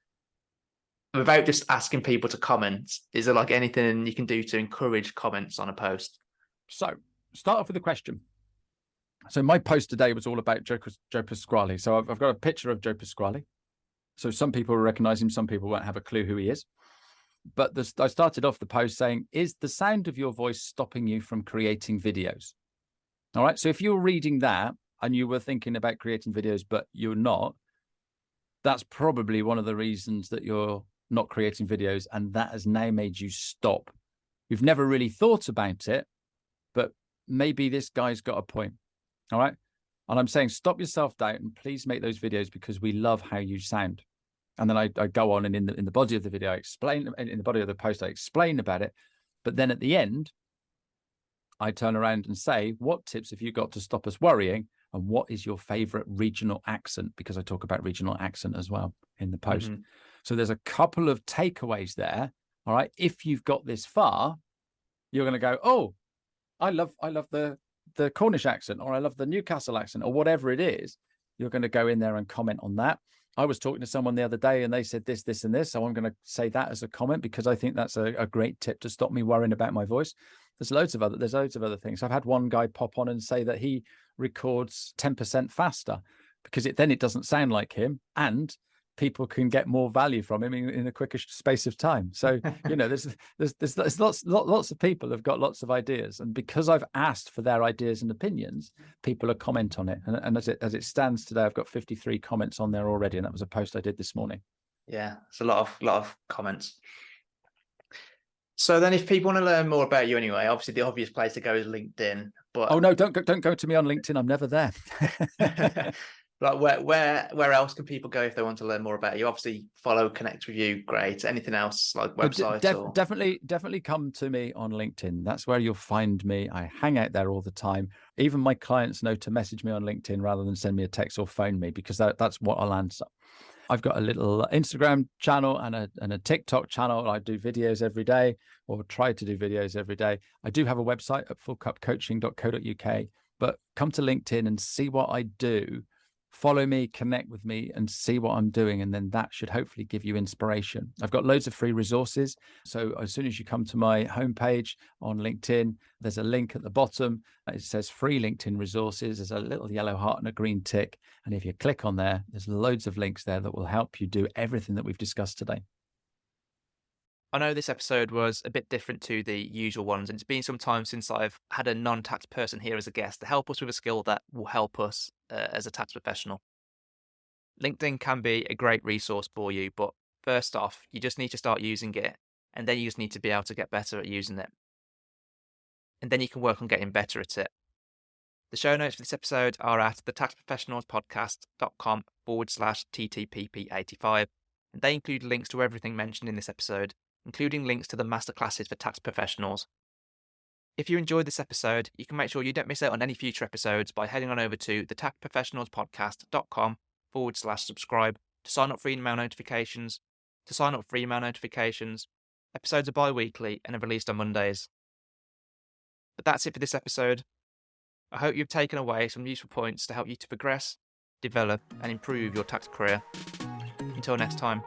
Without just asking people to comment, is there like anything you can do to encourage comments on a post? So start off with a question. So my post today was all about Joe Pasquale. So I've got a picture of Joe Pasquale. So some people will recognize him, some people won't have a clue who he is. But I started off the post saying, is the sound of your voice stopping you from creating videos? All right. So if you're reading that and you were thinking about creating videos, but you're not, that's probably one of the reasons that you're not creating videos. And that has now made you stop. You've never really thought about it, but maybe this guy's got a point. All right. And I'm saying, stop yourself down and please make those videos because we love how you sound. And then I go on and in the body of the video, I explain, in the body of the post, I explain about it. But then at the end, I turn around and say, what tips have you got to stop us worrying? And what is your favorite regional accent? Because I talk about regional accent as well in the post. Mm-hmm. So there's a couple of takeaways there. All right. If you've got this far, you're going to go, oh, I love the Cornish accent, or I love the Newcastle accent, or whatever it is. You're going to go in there and comment on that. I was talking to someone the other day and they said this, this, and this. So I'm going to say that as a comment because I think that's a great tip to stop me worrying about my voice. There's loads of other things. I've had one guy pop on and say that he records 10% faster because it doesn't sound like him, and people can get more value from him in a quicker space of time. So, there's lots of people have got lots of ideas, and because I've asked for their ideas and opinions, people are comment on it. And as it stands today, I've got 53 comments on there already, and that was a post I did this morning. Yeah, it's a lot of comments. So then if people want to learn more about you anyway, obviously the obvious place to go is LinkedIn. But oh no, don't go to me on LinkedIn. I'm never there. Like where else can people go if they want to learn more about you? Obviously follow, connect with you. Great. Anything else like website? Definitely come to me on LinkedIn. That's where you'll find me. I hang out there all the time. Even my clients know to message me on LinkedIn rather than send me a text or phone me, because that's what I'll answer. I've got a little Instagram channel and a TikTok channel. I do videos every day, or try to do videos every day. I do have a website at fullcupcoaching.co.uk, but come to LinkedIn and see what I do. Follow me, connect with me, and see what I'm doing. And then that should hopefully give you inspiration. I've got loads of free resources. So as soon as you come to my homepage on LinkedIn, there's a link at the bottom. It says free LinkedIn resources. There's a little yellow heart and a green tick. And if you click on there, there's loads of links there that will help you do everything that we've discussed today. I know this episode was a bit different to the usual ones, and it's been some time since I've had a non-tax person here as a guest to help us with a skill that will help us as a tax professional. LinkedIn can be a great resource for you, but first off, you just need to start using it, and then you just need to be able to get better at using it. And then you can work on getting better at it. The show notes for this episode are at thetaxprofessionalspodcast.com/TTPP85, and they include links to everything mentioned in this episode, including links to the Masterclasses for tax professionals. If you enjoyed this episode, you can make sure you don't miss out on any future episodes by heading on over to thetaxprofessionalspodcast.com/subscribe to sign up for email notifications. Episodes are bi-weekly and are released on Mondays. But that's it for this episode. I hope you've taken away some useful points to help you to progress, develop, and improve your tax career. Until next time.